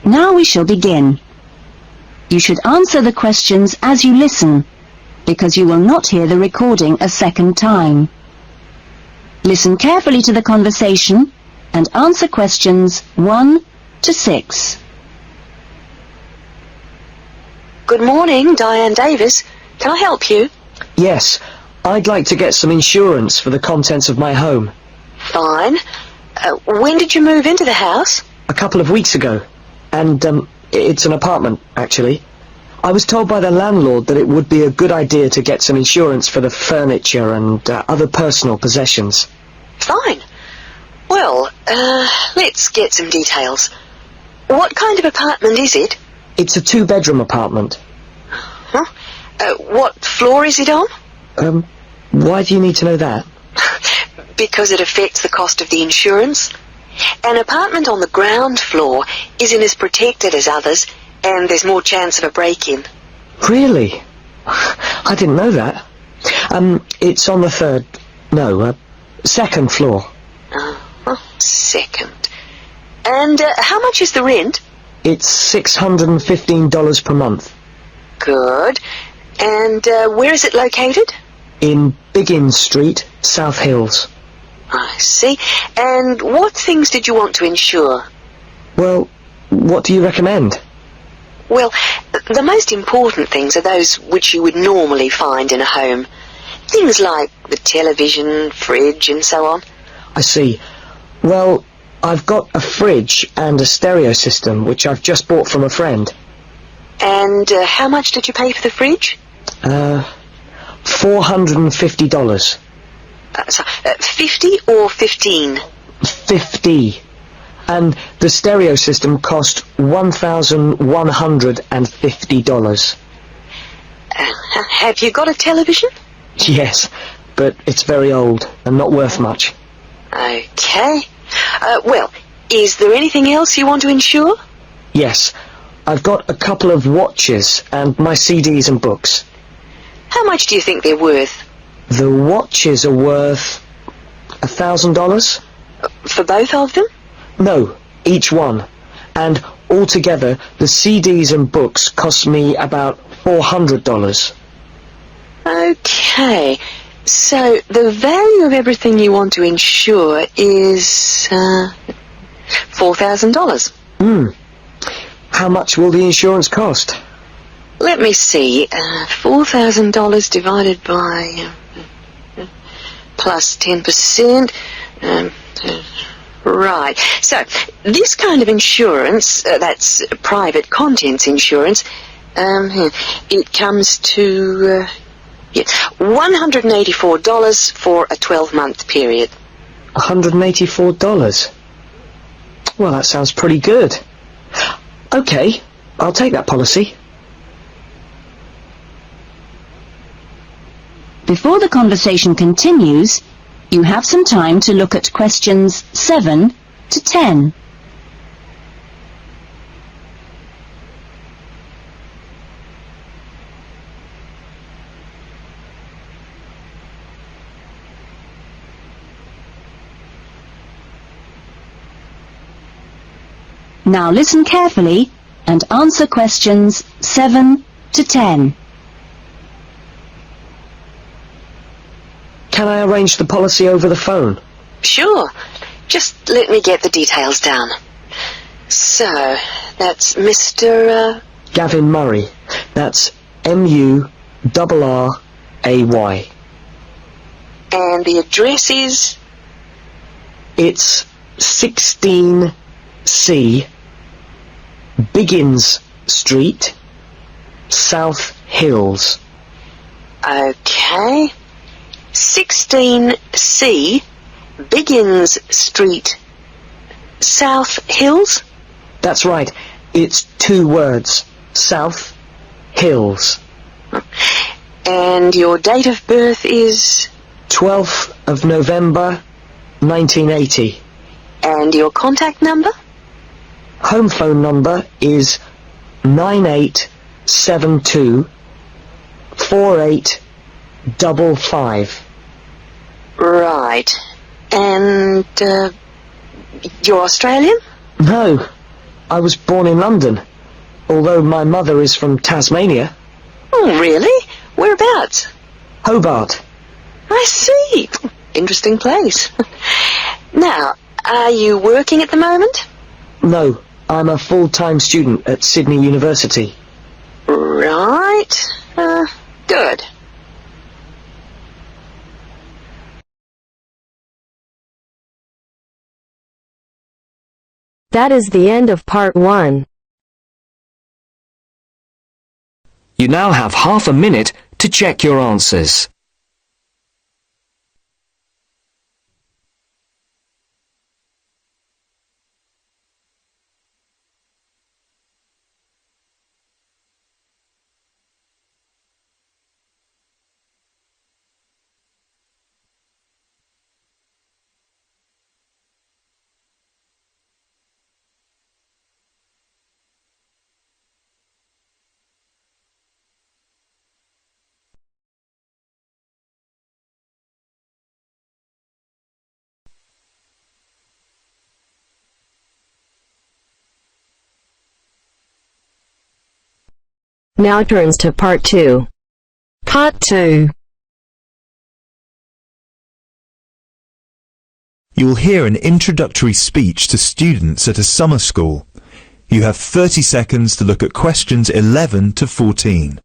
Now we shall begin. You should answer the questions as you listen, because you will not hear the recording a second time. Listen carefully to the conversation and answer questions 1 to 6. Good morning, Diane Davis. Can I help you? Yes, I'd like to get some insurance for the contents of my home. Fine. When did you move into the house? A couple of weeks ago. And, it's an apartment, actually. I was told by the landlord that it would be a good idea to get some insurance for the furniture and other personal possessions. Fine. Well, let's get some details. What kind of apartment is it? It's a 2-bedroom apartment. Huh? What floor is it on? Why do you need to know that? Because it affects the cost of the insurance. An apartment on the ground floor isn't as protected as others, and there's more chance of a break-in. Really? I didn't know that. It's on the second floor. Second. And how much is the rent? It's $615 per month. Good. And where is it located? In Biggins Street, South Hills. I see. And what things did you want to insure? Well, what do you recommend? Well, the most important things are those which you would normally find in a home. Things like the television, fridge, and so on. I see. Well, I've got a fridge and a stereo system, which I've just bought from a friend. And how much did you pay for the fridge? $450. 50 or 15? 50. And the stereo system cost $1,150. Have you got a television? Yes, but it's very old and not worth much. Okay. Well, is there anything else you want to insure? Yes, I've got a couple of watches and my CDs and books. How much do you think they're worth? The watches are worth $1,000? For both of them? No, each one. And altogether, the CDs and books cost me about $400. Okay. So, the value of everything you want to insure is $4,000. How much will the insurance cost? Let me see. $4,000 divided by plus 10%. Right. So, this kind of insurance, that's private contents insurance, it comes to $184 for a 12-month period. $184? Well, that sounds pretty good. Okay, I'll take that policy. Before the conversation continues, you have some time to look at questions 7 to 10. Now listen carefully and answer questions 7 to 10. Can I arrange the policy over the phone? Sure. Just let me get the details down. So, that's Mr. Gavin Murray. That's M-U-R-R-A-Y. And the address is? It's 16C, Biggins Street, South Hills. Okay. 16C, Biggins Street, South Hills? That's right. It's 2 words. South Hills. And your date of birth is? 12th of November, 1980. And your contact number? Home phone number is 9872 4855. Right. And, you're Australian? No, I was born in London, although my mother is from Tasmania. Oh, really? Whereabouts? Hobart. I see. Interesting place. Now, are you working at the moment? No, I'm a full-time student at Sydney University. Right. Good. That is the end of part 1. You now have half a minute to check your answers. Now turns to part 2. Part 2. You will hear an introductory speech to students at a summer school. You have 30 seconds to look at questions 11 to 14.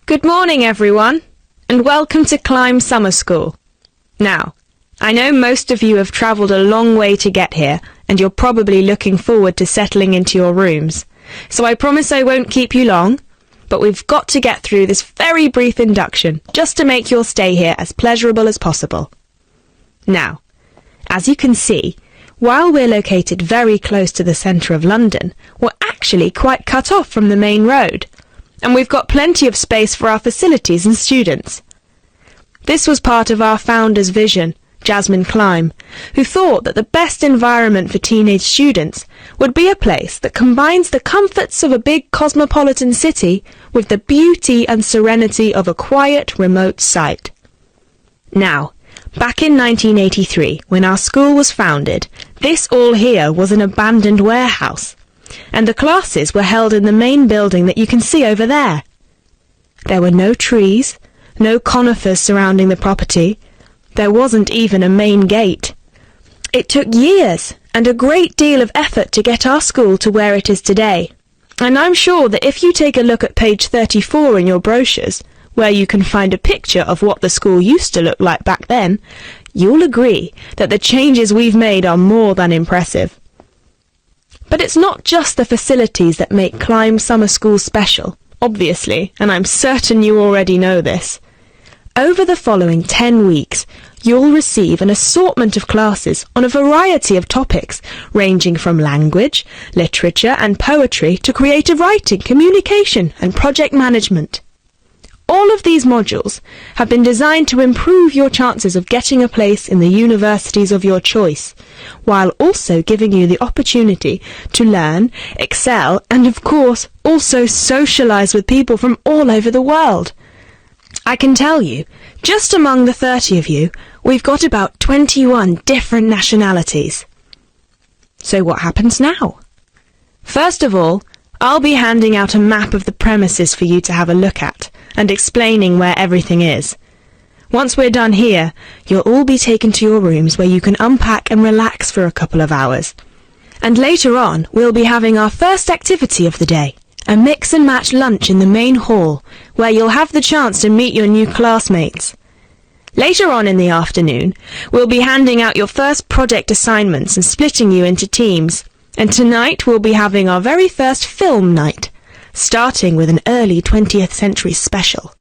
Good morning, everyone, and welcome to Climb Summer School. Now, I know most of you have travelled a long way to get here, and you're probably looking forward to settling into your rooms. So I promise I won't keep you long, but we've got to get through this very brief induction, just to make your stay here as pleasurable as possible. Now, as you can see, while we're located very close to the centre of London, we're actually quite cut off from the main road. And we've got plenty of space for our facilities and students. This was part of our founder's vision, Jasmine Climb, who thought that the best environment for teenage students would be a place that combines the comforts of a big cosmopolitan city with the beauty and serenity of a quiet, remote site. Now, back in 1983, when our school was founded, this all here was an abandoned warehouse, and the classes were held in the main building that you can see over there. There were no trees, no conifers surrounding the property. There wasn't even a main gate. It took years and a great deal of effort to get our school to where it is today. And I'm sure that if you take a look at page 34 in your brochures, where you can find a picture of what the school used to look like back then, you'll agree that the changes we've made are more than impressive. But it's not just the facilities that make Climb Summer School special, obviously, and I'm certain you already know this. Over the following 10 weeks, you'll receive an assortment of classes on a variety of topics, ranging from language, literature and poetry to creative writing, communication and project management. All of these modules have been designed to improve your chances of getting a place in the universities of your choice, while also giving you the opportunity to learn, excel, and of course also socialise with people from all over the world. I can tell you, just among the 30 of you, we've got about 21 different nationalities. So what happens now? First of all, I'll be handing out a map of the premises for you to have a look at, and explaining where everything is. Once we're done here, you'll all be taken to your rooms where you can unpack and relax for a couple of hours. And later on, we'll be having our first activity of the day, a mix and match lunch in the main hall, where you'll have the chance to meet your new classmates. Later on in the afternoon, we'll be handing out your first project assignments and splitting you into teams. And tonight we'll be having our very first film night, starting with an early 20th century special.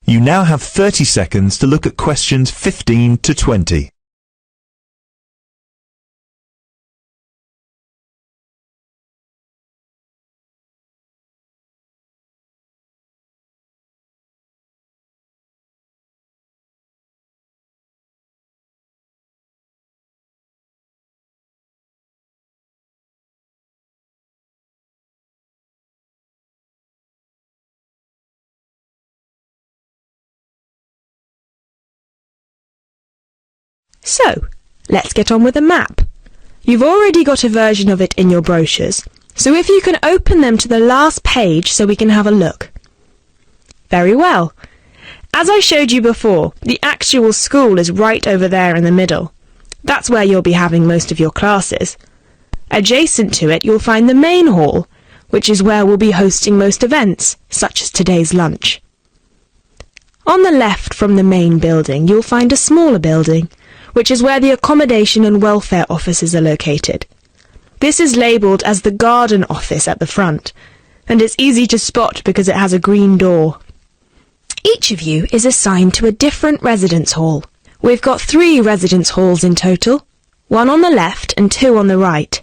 You now have 30 seconds to look at questions 15 to 20. So, let's get on with the map. You've already got a version of it in your brochures, so if you can open them to the last page so we can have a look. Very well. As I showed you before, the actual school is right over there in the middle. That's where you'll be having most of your classes. Adjacent to it you'll find the main hall, which is where we'll be hosting most events, such as today's lunch. On the left from the main building you'll find a smaller building, which is where the accommodation and welfare offices are located. This is labelled as the garden office at the front, and it's easy to spot because it has a green door. Each of you is assigned to a different residence hall. We've got 3 residence halls in total, 1 on the left and 2 on the right.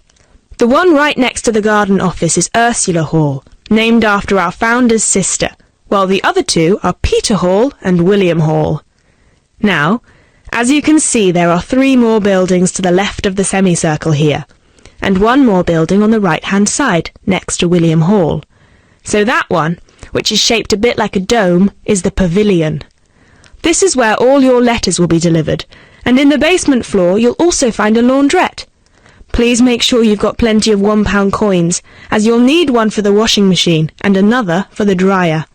The one right next to the garden office is Ursula Hall, named after our founder's sister, while the other 2 are Peter Hall and William Hall. Now, as you can see, there are 3 more buildings to the left of the semicircle here, and 1 more building on the right-hand side, next to William Hall. So that one, which is shaped a bit like a dome, is the pavilion. This is where all your letters will be delivered, and in the basement floor you'll also find a laundrette. Please make sure you've got plenty of £1 coins, as you'll need one for the washing machine and another for the dryer.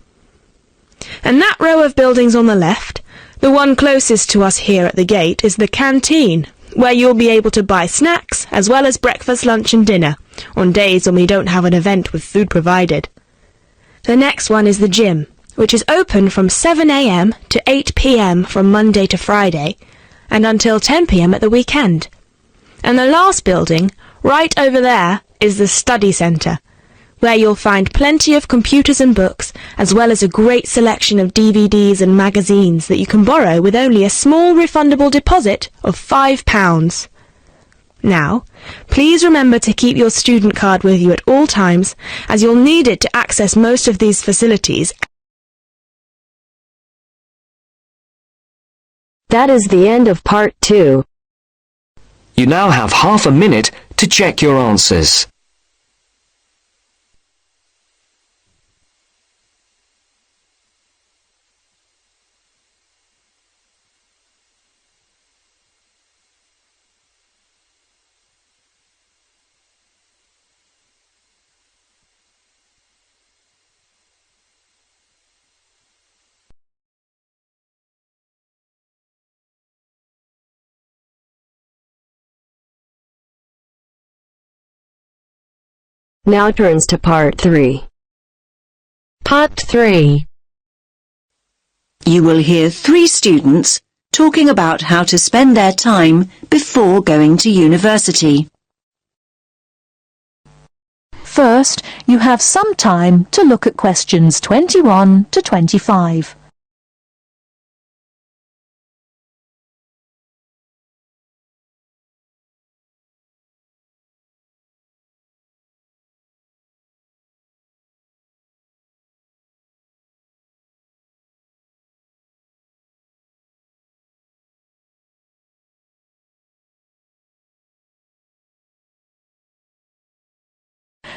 And that row of buildings on the left, the one closest to us here at the gate, is the canteen, where you'll be able to buy snacks as well as breakfast, lunch and dinner, on days when we don't have an event with food provided. The next one is the gym, which is open from 7 a.m. to 8 p.m. from Monday to Friday, and until 10 p.m. at the weekend. And the last building, right over there, is the study centre, where you'll find plenty of computers and books, as well as a great selection of DVDs and magazines that you can borrow with only a small refundable deposit of £5. Now, please remember to keep your student card with you at all times, as you'll need it to access most of these facilities. That is the end of part 2. You now have half a minute to check your answers. Now turns to part 3. Part 3. You will hear 3 students talking about how to spend their time before going to university. First, you have some time to look at questions 21 to 25.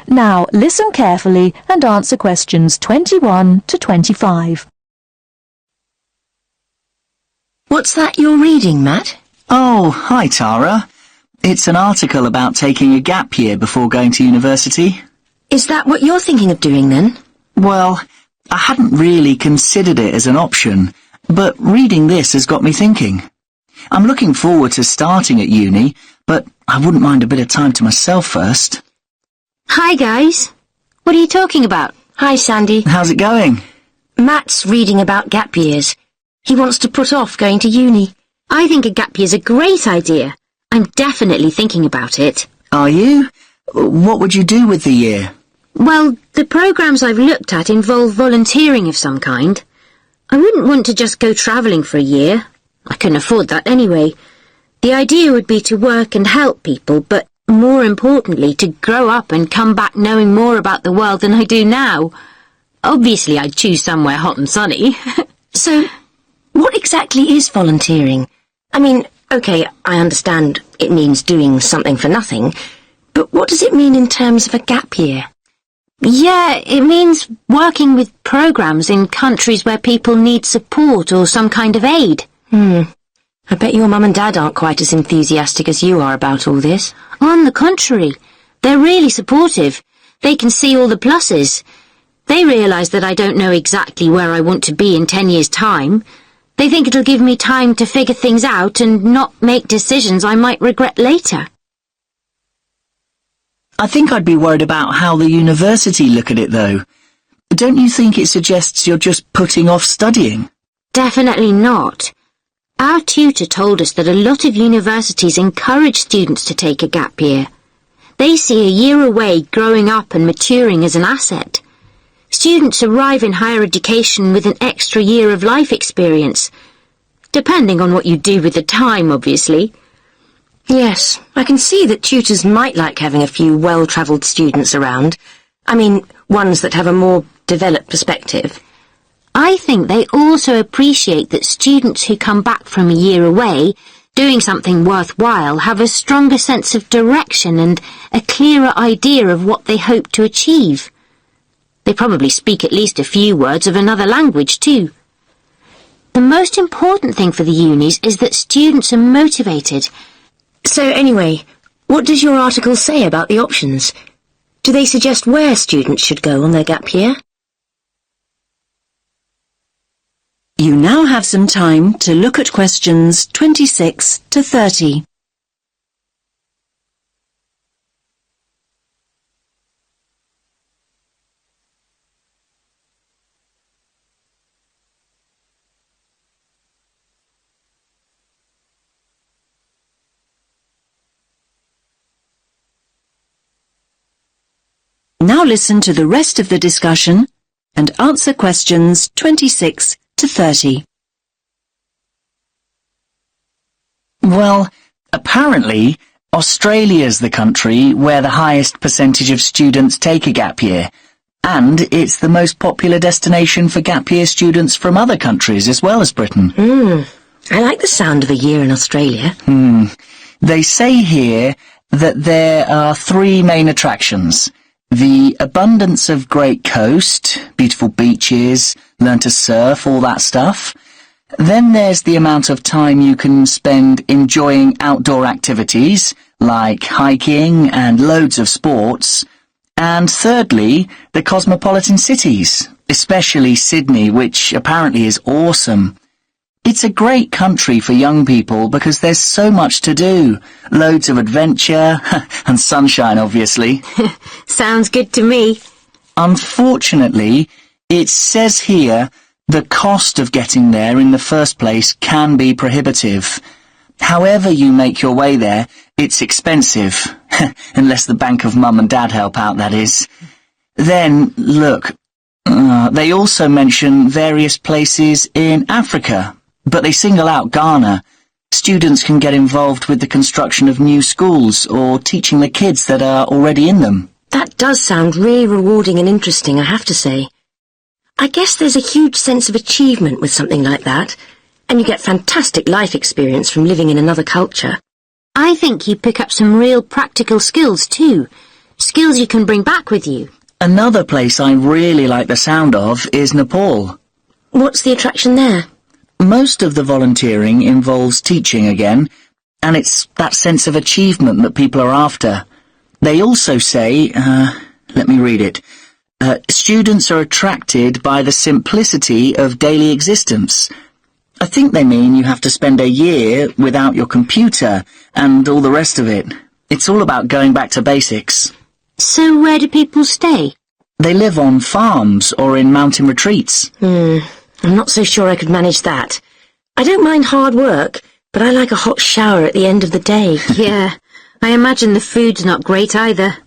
Now listen carefully and answer questions 21 to 25. What's that you're reading, Matt? Oh, hi Tara. It's an article about taking a gap year before going to university. Is that what you're thinking of doing then? Well, I hadn't really considered it as an option, but reading this has got me thinking. I'm looking forward to starting at uni, but I wouldn't mind a bit of time to myself first. Hi guys. What are you talking about? Hi Sandy. How's it going? Matt's reading about gap years. He wants to put off going to uni. I think a gap year's a great idea. I'm definitely thinking about it. Are you? What would you do with the year? Well, the programmes I've looked at involve volunteering of some kind. I wouldn't want to just go travelling for a year. I couldn't afford that anyway. The idea would be to work and help people, but more importantly, to grow up and come back knowing more about the world than I do now. Obviously, I'd choose somewhere hot and sunny. So, what exactly is volunteering? I mean, OK, I understand it means doing something for nothing, But what does it mean in terms of a gap year? Yeah, it means working with programmes in countries where people need support or some kind of aid. I bet your mum and dad aren't quite as enthusiastic as you are about all this. On the contrary, they're really supportive. They can see all the pluses. They realise that I don't know exactly where I want to be in 10 years' time. They think it'll give me time to figure things out and not make decisions I might regret later. I think I'd be worried about how the university look at it, though. Don't you think it suggests you're just putting off studying? Definitely not. Our tutor told us that a lot of universities encourage students to take a gap year. They see a year away growing up and maturing as an asset. Students arrive in higher education with an extra year of life experience, depending on what you do with the time, obviously. Yes, I can see that tutors might like having a few well-travelled students around. I mean, ones that have a more developed perspective. I think they also appreciate that students who come back from a year away, doing something worthwhile, have a stronger sense of direction and a clearer idea of what they hope to achieve. They probably speak at least a few words of another language too. The most important thing for the unis is that students are motivated. So anyway, what does your article say about the options? Do they suggest where students should go on their gap year? You now have some time to look at questions 26 to 30. Now listen to the rest of the discussion and answer questions 26 to 30. Well, apparently, Australia's the country where the highest percentage of students take a gap year, and it's the most popular destination for gap year students from other countries as well as Britain. I like the sound of a year in Australia. They say here that there are three main attractions. The abundance of great coast, beautiful beaches, learn to surf, all that stuff. Then there's the amount of time you can spend enjoying outdoor activities, like hiking and loads of sports. And thirdly, the cosmopolitan cities, especially Sydney, which apparently is awesome. It's a great country for young people because there's so much to do. Loads of adventure, and sunshine, obviously. Sounds good to me. Unfortunately, it says here the cost of getting there in the first place can be prohibitive. However you make your way there, it's expensive. Unless the bank of mum and dad help out, that is. Then, look, they also mention various places in Africa. But they single out Ghana. Students can get involved with the construction of new schools or teaching the kids that are already in them. That does sound really rewarding and interesting, I have to say. I guess there's a huge sense of achievement with something like that, and you get fantastic life experience from living in another culture. I think you pick up some real practical skills too. Skills you can bring back with you. Another place I really like the sound of is Nepal. What's the attraction there? Most of the volunteering involves teaching again, and it's that sense of achievement that people are after. They also say, let me read it, students are attracted by the simplicity of daily existence. I think they mean you have to spend a year without your computer and all the rest of it. It's all about going back to basics. So where do people stay? They live on farms or in mountain retreats. I'm not so sure I could manage that. I don't mind hard work, but I like a hot shower at the end of the day. Yeah, I imagine the food's not great either.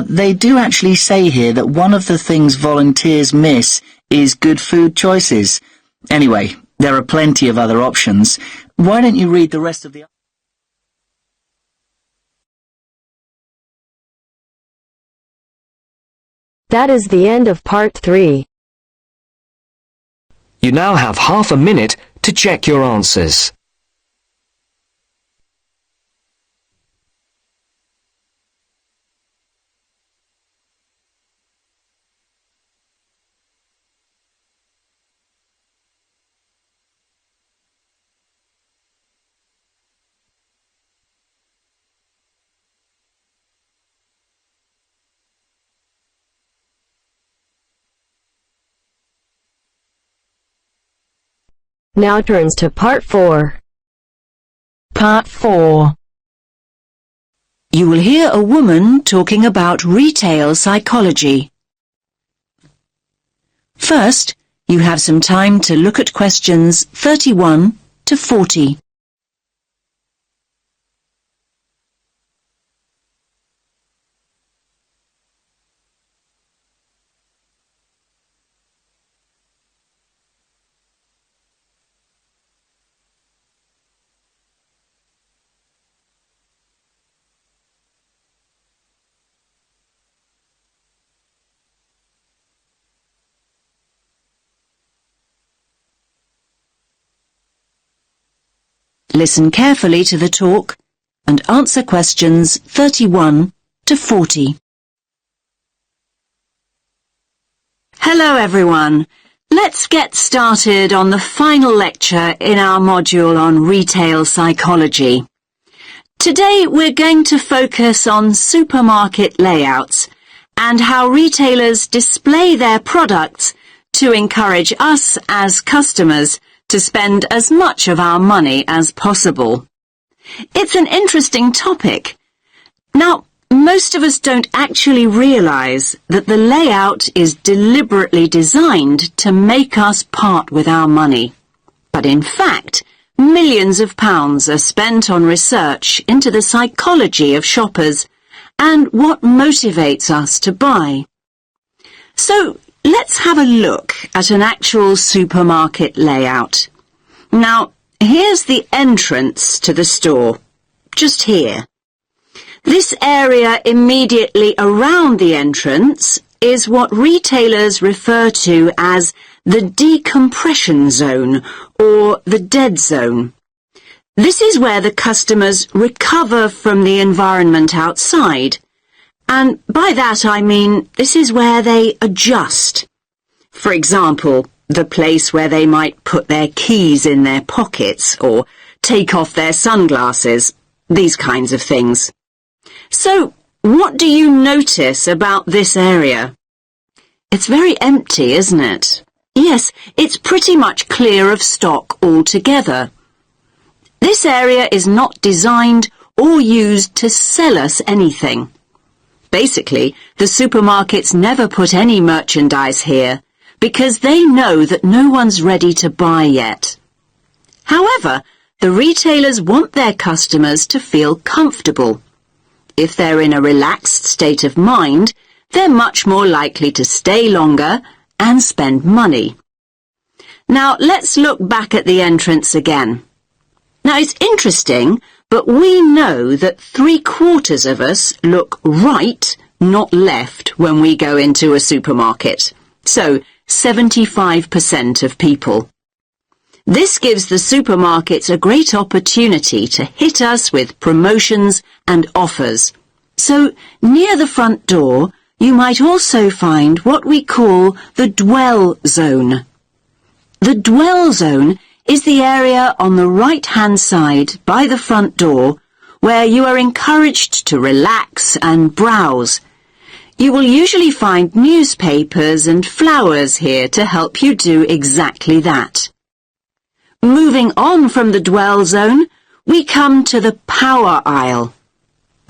They do actually say here that one of the things volunteers miss is good food choices. Anyway, there are plenty of other options. Why don't you read the rest of the... That is the end of part 3. You now have half a minute to check your answers. Now turns to Part 4. Part 4. You will hear a woman talking about retail psychology. First, you have some time to look at questions 31 to 40. Listen carefully to the talk and answer questions 31 to 40. Hello everyone. Let's get started on the final lecture in our module on retail psychology. Today we're going to focus on supermarket layouts and how retailers display their products to encourage us as customers to spend as much of our money as possible. It's an interesting topic. Now, most of us don't actually realise that the layout is deliberately designed to make us part with our money. But in fact, millions of pounds are spent on research into the psychology of shoppers and what motivates us to buy. So, let's have a look at an actual supermarket layout. Now, here's the entrance to the store, just here. This area immediately around the entrance is what retailers refer to as the decompression zone or the dead zone. This is where the customers recover from the environment outside. And by that I mean this is where they adjust. For example, the place where they might put their keys in their pockets or take off their sunglasses, these kinds of things. So, what do you notice about this area? It's very empty, isn't it? Yes, it's pretty much clear of stock altogether. This area is not designed or used to sell us anything. Basically, the supermarkets never put any merchandise here because they know that no one's ready to buy yet. However, the retailers want their customers to feel comfortable. If they're in a relaxed state of mind, they're much more likely to stay longer and spend money. Now, let's look back at the entrance again. Now, it's interesting, but we know that 3/4 of us look right, not left, when we go into a supermarket. So, 75% of people. This gives the supermarkets a great opportunity to hit us with promotions and offers. So, near the front door, you might also find what we call the dwell zone. The dwell zone is the area on the right-hand side by the front door where you are encouraged to relax and browse. You will usually find newspapers and flowers here to help you do exactly that. Moving on from the dwell zone, we come to the power aisle.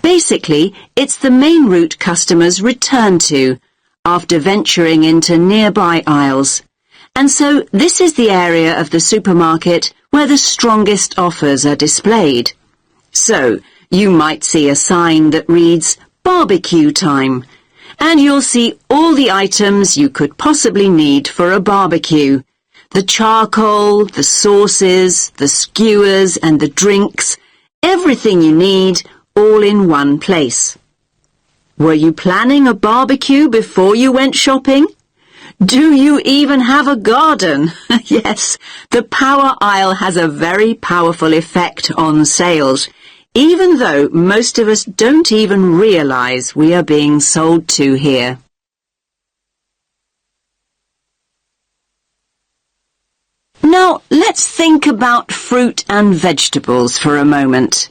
Basically, it's the main route customers return to after venturing into nearby aisles. And so this is the area of the supermarket where the strongest offers are displayed. So, you might see a sign that reads barbecue time, and you'll see all the items you could possibly need for a barbecue. The charcoal, the sauces, the skewers and the drinks, everything you need, all in one place. Were you planning a barbecue before you went shopping? Do you even have a garden? Yes, the power aisle has a very powerful effect on sales, even though most of us don't even realise we are being sold to here. Now, let's think about fruit and vegetables for a moment.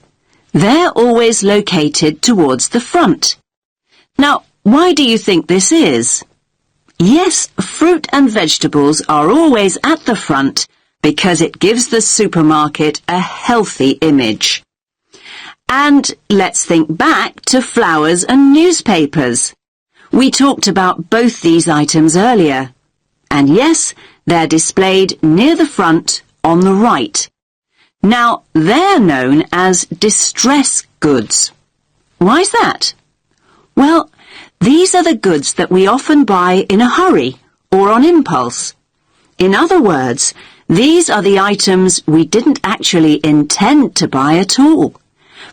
They're always located towards the front. Now, why do you think this is? Yes, fruit and vegetables are always at the front because it gives the supermarket a healthy image. And let's think back to flowers and newspapers. We talked about both these items earlier. And yes, they're displayed near the front on the right. Now, they're known as distress goods. Why's that? Well, these are the goods that we often buy in a hurry or on impulse. In other words, these are the items we didn't actually intend to buy at all,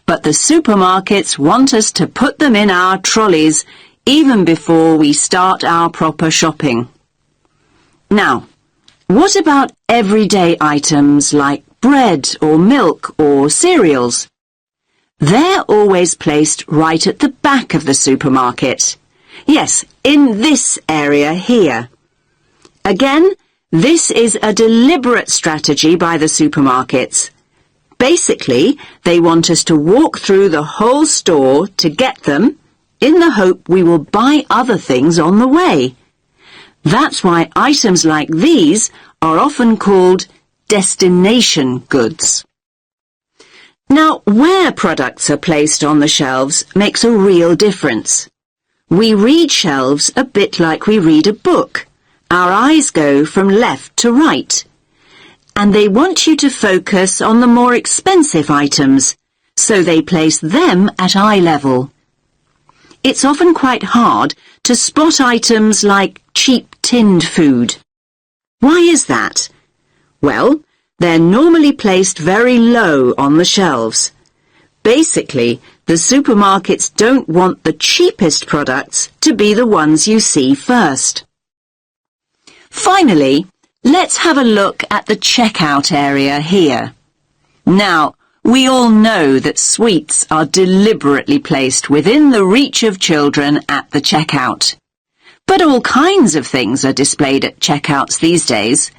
but the supermarkets want us to put them in our trolleys even before we start our proper shopping. Now, what about everyday items like bread or milk or cereals? They're always placed right at the back of the supermarket. Yes, in this area here. Again, this is a deliberate strategy by the supermarkets. Basically, they want us to walk through the whole store to get them, in the hope we will buy other things on the way. That's why items like these are often called destination goods. Now, where products are placed on the shelves makes a real difference. We read shelves a bit like we read a book. Our eyes go from left to right. And they want you to focus on the more expensive items, so they place them at eye level. It's often quite hard to spot items like cheap tinned food. Why is that? Well, they're normally placed very low on the shelves. Basically, the supermarkets don't want the cheapest products to be the ones you see first. Finally, let's have a look at the checkout area here. Now, we all know that sweets are deliberately placed within the reach of children at the checkout. But all kinds of things are displayed at checkouts these days.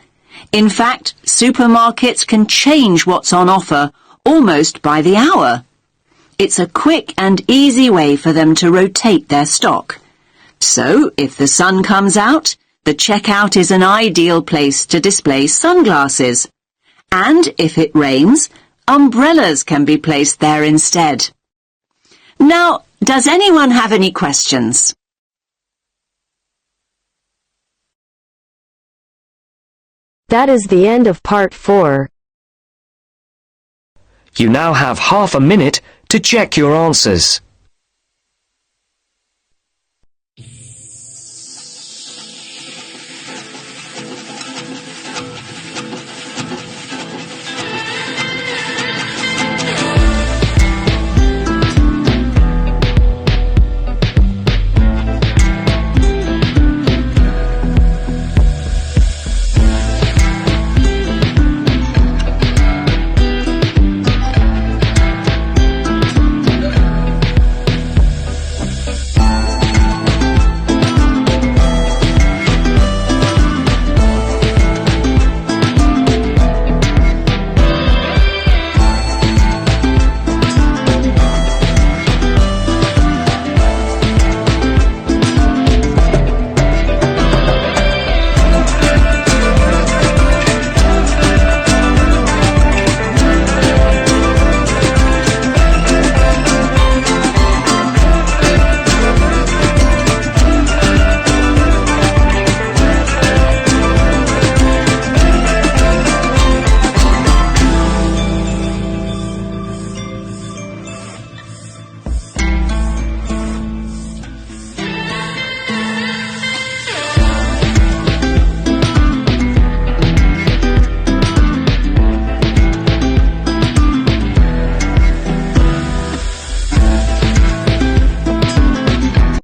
In fact, supermarkets can change what's on offer almost by the hour. It's a quick and easy way for them to rotate their stock. So, if the sun comes out, the checkout is an ideal place to display sunglasses. And if it rains, umbrellas can be placed there instead. Now, does anyone have any questions? That is the end of part 4. You now have half a minute to check your answers.